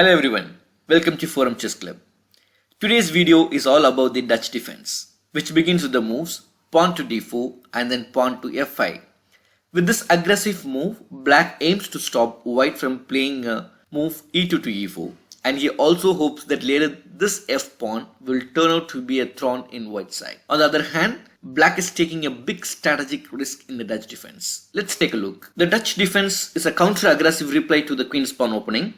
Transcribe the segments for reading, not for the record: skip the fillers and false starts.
Hello everyone, welcome to Forum Chess Club. Today's video is all about the Dutch defense, which begins with the moves pawn to d4 and then pawn to f5. With this aggressive move, black aims to stop white from playing a move e2 to e4, and he also hopes that later this f pawn will turn out to be a thorn in white's side. On the other hand, black is taking a big strategic risk in the Dutch defense. Let's take a look. The Dutch defense is a counter-aggressive reply to the queen's pawn opening.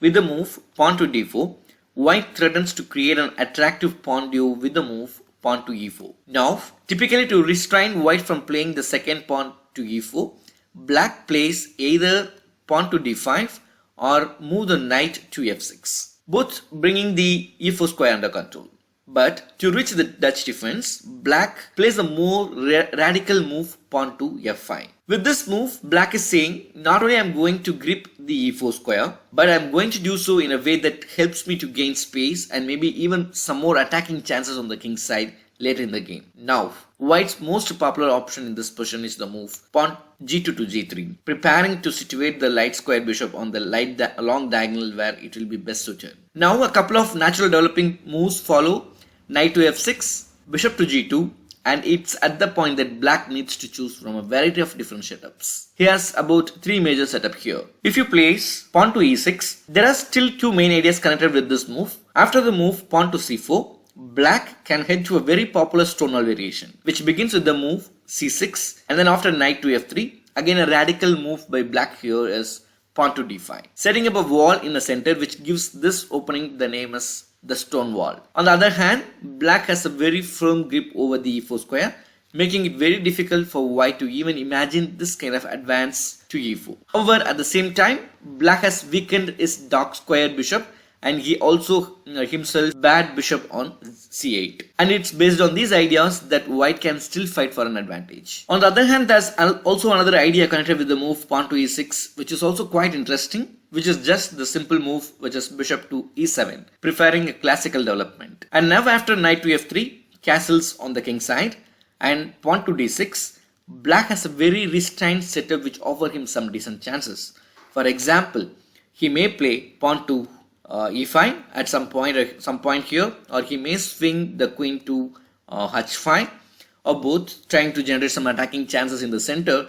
With the move pawn to d4, white threatens to create an attractive pawn duo with the move pawn to e4. Now, typically to restrain white from playing the second pawn to e4, black plays either pawn to d5 or move the knight to f6, both bringing the e4 square under control. But to reach the Dutch defense, black plays a more radical move pawn to f5. With this move, black is saying, not only I am going to grip the e4 square, but I am going to do so in a way that helps me to gain space and maybe even some more attacking chances on the king's side later in the game. Now, white's most popular option in this position is the move pawn g2 to g3, preparing to situate the light square bishop on the long diagonal where it will be best suited. Now, a couple of natural developing moves follow: knight to f6, bishop to g2, and it's at the point that black needs to choose from a variety of different setups. He has about 3 major setups here. If you place pawn to e6, there are still 2 main ideas connected with this move. After the move pawn to c4, black can head to a very popular Stonewall variation, which begins with the move c6, and then after knight to f3, again a radical move by black here is pawn to d5, setting up a wall in the center which gives this opening the name as the stone wall. On the other hand, black has a very firm grip over the e4 square, making it very difficult for white to even imagine this kind of advance to e4. However, at the same time, black has weakened his dark square bishop, and he also himself bad bishop on c8. And it's based on these ideas that white can still fight for an advantage. On the other hand, there's also another idea connected with the move pawn to e6, which is also quite interesting, which is just the simple move, which is bishop to e7, preferring a classical development. And now after knight to f3, castles on the king side, and pawn to d6, black has a very restrained setup which offers him some decent chances. For example, he may play pawn to e5 at some point here, or he may swing the queen to h5, or both, trying to generate some attacking chances in the center.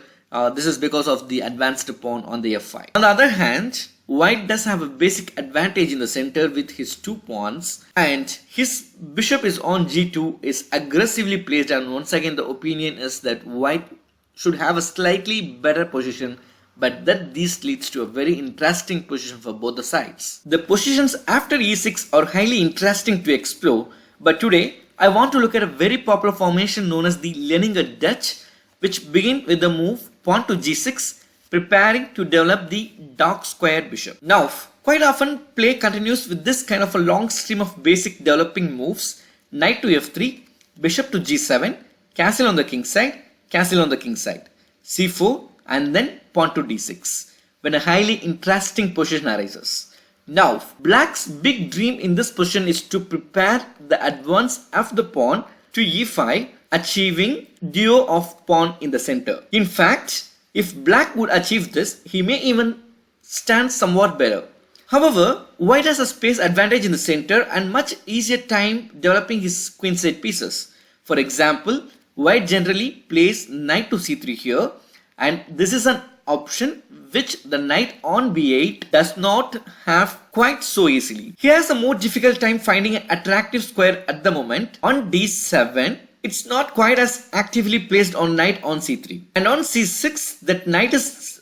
This is because of the advanced pawn on the f5. On the other hand, white does have a basic advantage in the center with his 2 pawns, and his bishop is on g2, is aggressively placed, and once again the opinion is that white should have a slightly better position, but that this leads to a very interesting position for both the sides. The positions after e6 are highly interesting to explore, but today I want to look at a very popular formation known as the Leninger Dutch, which begin with the move pawn to g6, preparing to develop the dark square bishop. Now, quite often play continues with this kind of a long stream of basic developing moves: knight to f3, bishop to g7, castle on the king side, castle on the king side, c4, and then pawn to d6, when a highly interesting position arises. Now, black's big dream in this position is to prepare the advance of the pawn to e5, achieving duo of pawn in the center. In fact, if black would achieve this, he may even stand somewhat better. However, white has a space advantage in the center and much easier time developing his queenside pieces. For example, white generally plays knight to c3 here, and this is an option which the knight on b8 does not have quite so easily. He has a more difficult time finding an attractive square at the moment. On d7, it's not quite as actively placed on knight on c3. And on c6, that knight is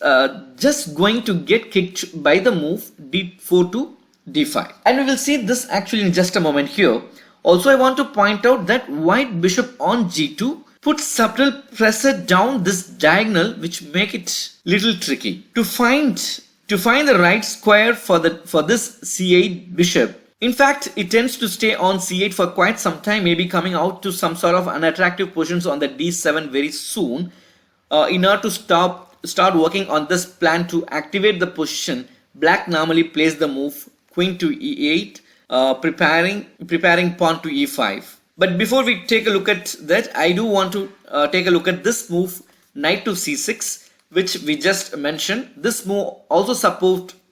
just going to get kicked by the move d4 to d5. And we will see this actually in just a moment here. Also, I want to point out that white bishop on g2 puts subtle pressure down this diagonal, which make it little tricky. To find the right square for this c8 bishop, in fact, it tends to stay on c8 for quite some time, maybe coming out to some sort of unattractive positions on the d7 very soon. In order to start working on this plan to activate the position, black normally plays the move queen to e8, preparing pawn to e5. But before we take a look at that, I do want to take a look at this move, knight to c6, which we just mentioned. This move also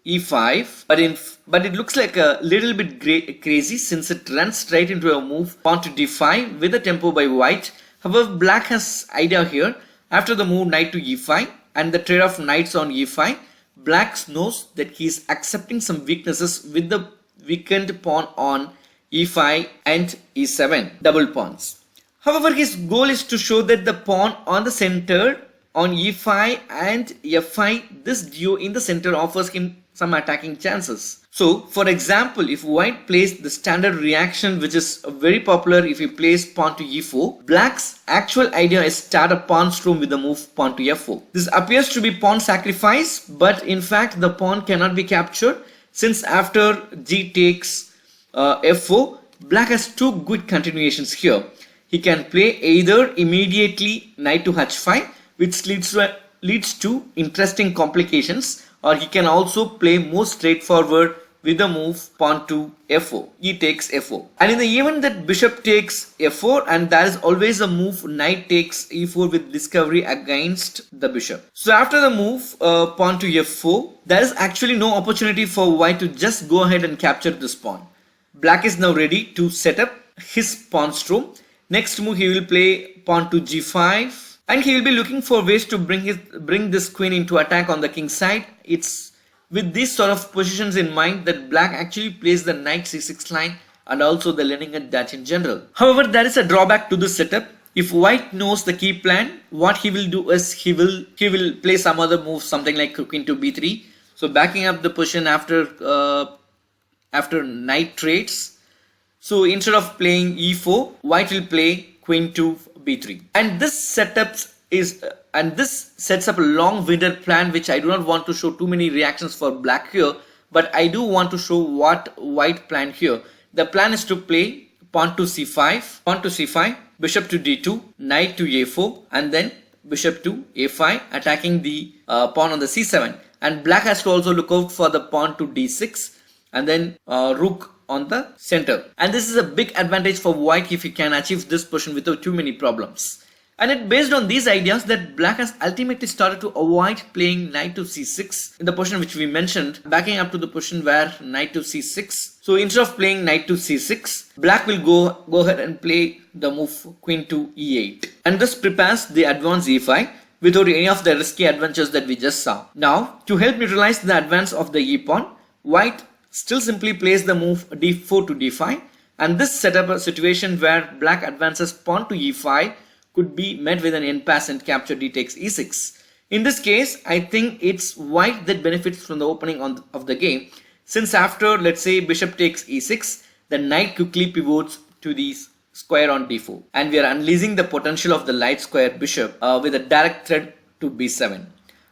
e5, but it looks like a little bit crazy since it runs straight into a move pawn to d5 with a tempo by white. However, black has idea here. After the move knight to e5 and the trade of knights on e5, black knows that he is accepting some weaknesses with the weakened pawn on e5 and e7 double pawns. However, his goal is to show that the pawn on the center on e5 and f5, this duo in the center offers him some attacking chances. So, for example, if white plays the standard reaction, which is very popular if he plays pawn to e4, black's actual idea is start a pawn storm with the move pawn to f4. This appears to be pawn sacrifice, but in fact the pawn cannot be captured since after g takes f4, black has two good continuations here. He can play either immediately knight to h5, which leads to interesting complications, or he can also play more straightforward with the move pawn to f4. He takes f4. And in the event that bishop takes f4, and there is always a move knight takes e4 with discovery against the bishop. So after the move pawn to f4, there is actually no opportunity for white to just go ahead and capture this pawn. Black is now ready to set up his pawn storm. Next move he will play pawn to g5. And he will be looking for ways to bring this queen into attack on the king side. It's with these sort of positions in mind that black actually plays the knight c6 line and also the Leningrad Dutch in general. However, there is a drawback to this setup. If white knows the key plan, what he will do is he will play some other move, something like queen to b3. So backing up the position after knight trades. So instead of playing e4, white will play queen to b3, and this sets up a long-winded plan which I do not want to show too many reactions for black here, but I do want to show what white planned here. The plan is to play pawn to c5, bishop to d2, knight to a4, and then bishop to a5, attacking the pawn on the c7. And black has to also look out for the pawn to d6 and then rook on the center. And this is a big advantage for white if he can achieve this position without too many problems. And it based on these ideas that black has ultimately started to avoid playing knight to c6 in the position which we mentioned, backing up to the position where knight to c6. So instead of playing knight to c6, black will go ahead and play the move queen to e8. And this prepares the advance e5 without any of the risky adventures that we just saw. Now, to help neutralize the advance of the e-pawn, white still simply plays the move d4 to d5, and this set up a situation where black advances pawn to e5 could be met with an impasse and capture d takes e6. In this case, I think it's white that benefits from the opening of the game, since after, let's say, bishop takes e6, the knight quickly pivots to the square on d4, and we are unleashing the potential of the light square bishop with a direct threat to b7.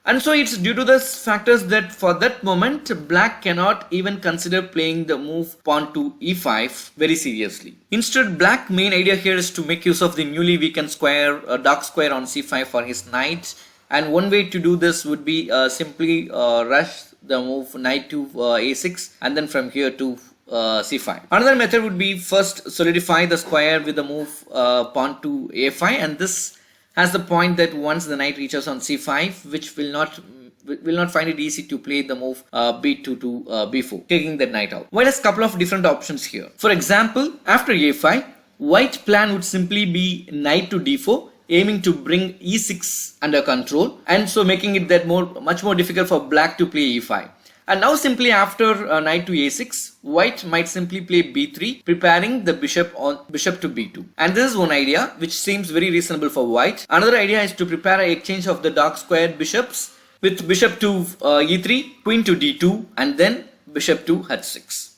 And so it's due to these factors that for that moment black cannot even consider playing the move pawn to e5 very seriously. Instead, black's main idea here is to make use of the newly weakened square, dark square on c5 for his knight. And one way to do this would be simply rush the move knight to a6 and then from here to c5. Another method would be first solidify the square with the move pawn to a5, and this has the point that once the knight reaches on c5, which will not find it easy to play the move b2 to b4, taking the knight out. Well, there's a couple of different options here. For example, after a5, white plan would simply be knight to d4, aiming to bring e6 under control, and so making it that much more difficult for black to play e5. And now simply after knight to a6, white might simply play b3, preparing the bishop to b2. And this is one idea which seems very reasonable for white. Another idea is to prepare an exchange of the dark squared bishops with bishop to e3, queen to d2, and then bishop to h6.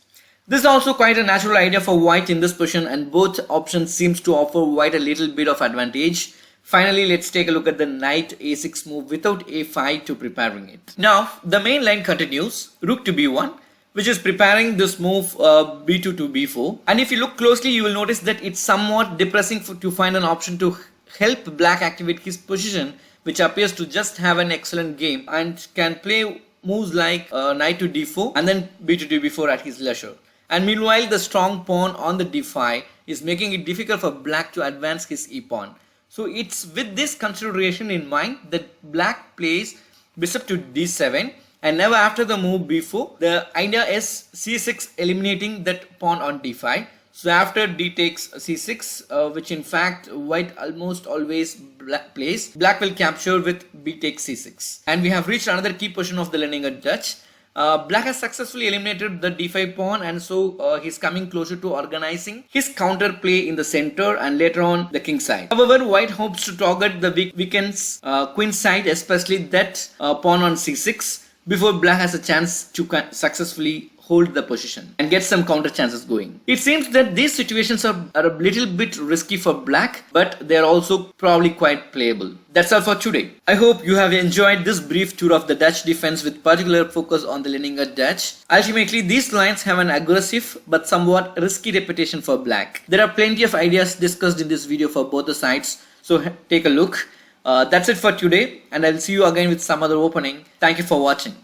This is also quite a natural idea for white in this position, and both options seems to offer white a little bit of advantage. Finally, let's take a look at the knight a6 move without a5 to preparing it. Now, the main line continues, rook to b1, which is preparing this move b2 to b4. And if you look closely, you will notice that it's somewhat depressing to find an option to help black activate his position, which appears to just have an excellent game and can play moves like knight to d4 and then b2 to b4 at his leisure. And meanwhile, the strong pawn on the d5 is making it difficult for black to advance his e-pawn. So it's with this consideration in mind that black plays bishop to d7 and never after the move b4. The idea is c6 eliminating that pawn on d5. So after d takes c6, which in fact white almost always plays, black will capture with b takes c6. And we have reached another key portion of the Leningrad Dutch. Black has successfully eliminated the d5 pawn, and so he's coming closer to organizing his counter play in the center and later on the king side. However, white hopes to target the weakened queen side, especially that pawn on c6, before black has a chance to successfully hold the position and get some counter chances going. It seems that these situations are a little bit risky for black, but they are also probably quite playable. That's all for today. I hope you have enjoyed this brief tour of the Dutch defense with particular focus on the Leningrad Dutch. Ultimately, these lines have an aggressive but somewhat risky reputation for black. There are plenty of ideas discussed in this video for both the sides, so take a look. That's it for today, and I'll see you again with some other opening. Thank you for watching.